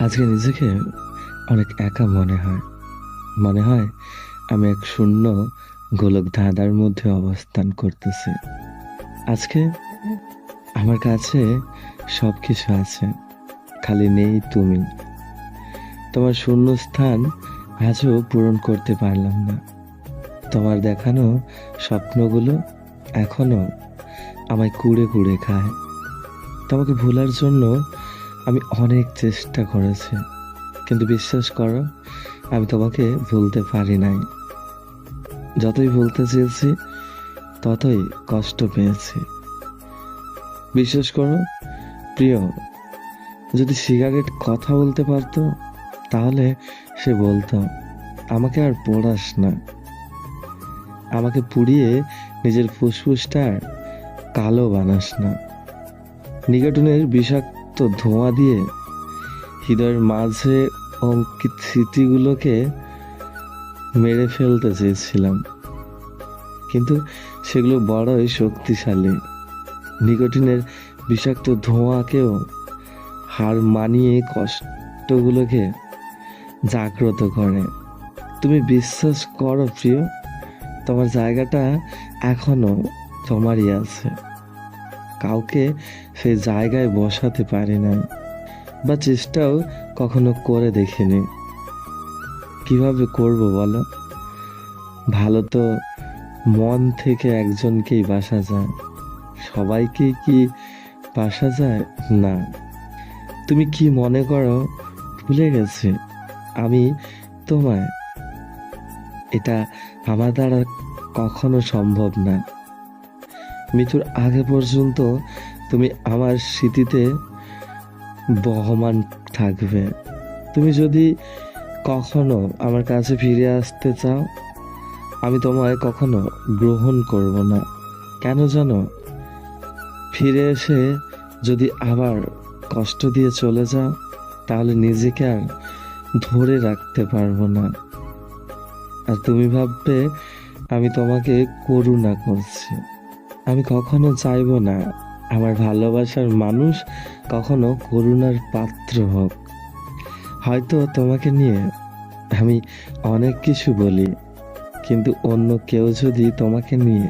আজকে নিজেকে অনেক একা মনে হয়। মনে হয় আমি এক শূন্য গোলক ধাঁধার মধ্যে অবস্থান করতেছি। আজকে আমার কাছে সবকিছু আছে, খালি নেই তুমি। তোমার শূন্য স্থান আজও পূরণ করতে পারলাম না। তোমার দেখানো স্বপ্নগুলো এখনো আমায় কুড়ে কুড়ে খায়। তোমাকে ভোলার জন্য আমি অনেক চেষ্টা করেছি, কিন্তু বিশ্বাস করো, আমি তোমাকে ভুলতে পারি নাই। যতই ভুলতে চেয়েছি ততই কষ্ট পেয়েছি। বিশ্বাস করো প্রিয়, যদি সিগারেট কথা বলতে পারতো তাহলে সে বলতো, আমাকে আর পোড়াস না, আমাকে পুড়িয়ে নিজের ফুসফুসটার কালো বানাস না। নিকোটিনের বিষাক্ত ধোঁয়া দিয়ে হৃদয়ের মাঝে অঙ্কিত স্মৃতিগুলোকে মেরে ফেলতে চেয়েছিলাম, কিন্তু সেগুলো বড়ই শক্তিশালী। নিকোটিনের বিষাক্ত ধোঁয়াকেও হার মানিয়ে কষ্টগুলোকে জাগ্রত করে। তুমি বিশ্বাস করো প্রিয়, তোমার জায়গাটা এখনো তোমারই আছে। কাউকে সেই জায়গায় বসাতে পারি না, বা চেষ্টাও কখনো করে দেখিনি। কিভাবে করব বলো? ভালো তো মন থেকে একজনকেই বাসা যায়, সবাইকে কি বাসা যায় না? তুমি কি মনে করো ভুলে গেছি আমি তোমায়? এটা আমার দ্বারা কখনো সম্ভব না। মৃত্যুর আগে পর্যন্ত তুমি আমার স্মৃতিতে বহমান থাকবে। তুমি যদি কখনো আমার কাছে ফিরে আসতে চাও, আমি তোমায় কখনো গ্রহণ করব না। কেন জানো? ফিরে এসে যদি আবার কষ্ট দিয়ে চলে যাও, তাহলে নিজেকে আর ধরে রাখতে পারবো না। আর তুমি ভাববে আমি তোমাকে করুণা করছি। আমি কখনো চাইবো না আমার ভালোবাসার মানুষ কখনো করুণার পাত্র হোক। হয়তো তোমাকে নিয়ে আমি অনেক কিছু বলি, কিন্তু অন্য কেউ যদি তোমাকে নিয়ে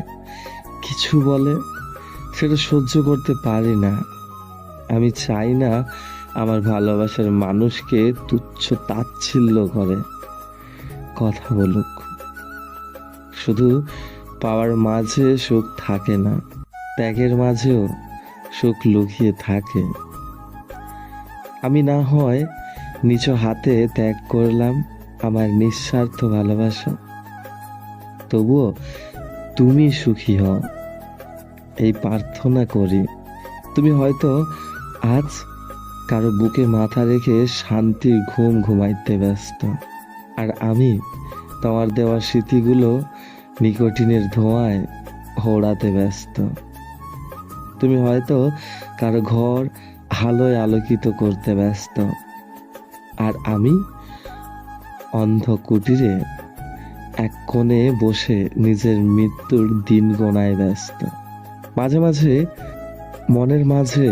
কিছু বলে, সেটা সহ্য করতে পারি না। আমি চাই না আমার ভালোবাসার মানুষকে তুচ্ছ তাচ্ছিল্য করে কথা বলুক। শুধু পাওয়ার মাঝে সুখ থাকে না, ত্যাগের মাঝেও সুখ লুকিয়ে থাকে। আমি না হয় নিজ হাতে ত্যাগ করলাম আমার নিঃস্বার্থ ভালোবাসা, তবুও তুমি সুখী হও এই প্রার্থনা করি। তুমি হয়তো আজ কারো বুকে মাথা রেখে শান্তির ঘুম ঘুমাইতে ব্যস্ত, আর আমি তোমার দেওয়া স্মৃতিগুলো নিকোটিনের ধোঁয়ায় হোড়াতে ব্যস্ত। তুমি হয়তো কারো ঘর আলোয় আলোকিত করতে ব্যস্ত, আর আমি অন্ধ কুটিরে এক কোণে বসে নিজের মৃত্যুর দিন গোনায় ব্যস্ত। মাঝে মাঝে মনের মাঝে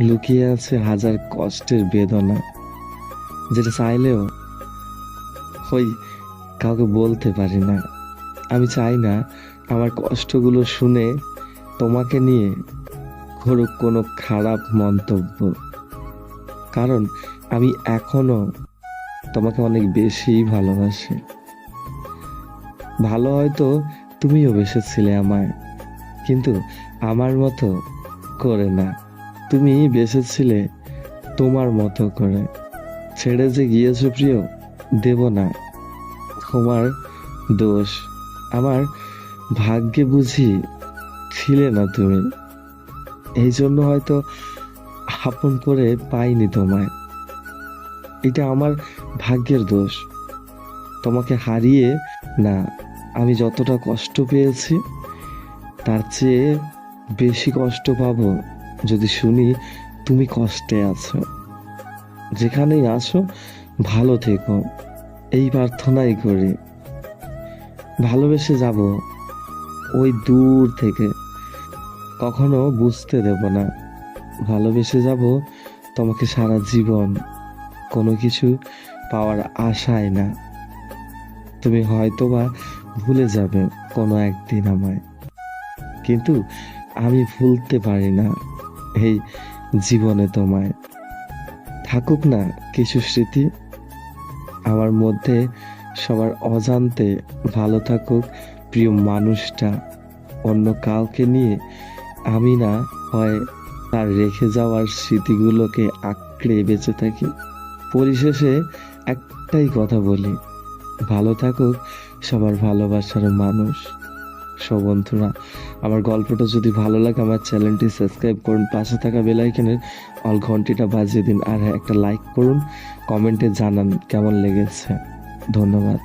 লুকিয়ে আছে হাজার কষ্টের বেদনা, যেটা চাইলেও ওই কাউকে বলতে পারি না। আমি চাই না আমার কষ্টগুলো শুনে তোমাকে নিয়ে করুক কোনো খারাপ মন্তব্য, কারণ আমি এখনো তোমাকে অনেক বেশি ভালোবাসি। ভালো হয়তো তুমিও বেসেছিলে আমায়, কিন্তু আমার মতো করে না। তুমি বেসেছিলে তোমার মতো করে। ছেড়ে যে গিয়েছো প্রিয়, দেব না তোমার দোষ। আমার ভাগ্যে বুঝি ছিলে না তুমি, এই জন্য হয়তো আপন করে পাইনি তোমায়। এটা আমার ভাগ্যের দোষ। তোমাকে হারিয়ে না, আমি যতটা কষ্ট পেয়েছি তার চেয়ে বেশি কষ্ট পাবো যদি শুনি তুমি কষ্টে আছো। যেখানেই আছো ভালো থেকো, এই প্রার্থনাই করি। ভালোবেসে যাব ওই দূর থেকে, কখনো বুঝতে দেব না। ভালোবেসে যাব তোমাকে সারা জীবন। কোনো কিছু পাওয়ার আশায় না। তুমি হয়তোবা ভুলে যাবে কোনো একদিন আমায়, কিন্তু আমি ভুলতে পারি না এই জীবনে তোমায়। থাকুক না কিছু স্মৃতি আমার মধ্যে, সবার অজান্তে ভালো থাকুক প্রিয় মানুষটা। অন্য কাউকে নিয়ে আমি না হয় তার রেখে যাওয়ার স্মৃতিগুলোকে আঁকড়ে বেঁচে থাকি। পরিশেষে একটাই কথা বলি, ভালো থাকুক সবার ভালোবাসার মানুষ। সো বন্ধুরা, আমার গল্পটা যদি ভালো লাগে আমার চ্যানেলটি সাবস্ক্রাইব করুন, পাশে থাকা বেল আইকনের অল ঘন্টিটা বাজিয়ে দিন, আর হ্যাঁ, একটা লাইক করুন, কমেন্টে জানান কেমন লেগেছে। ধন্যবাদ।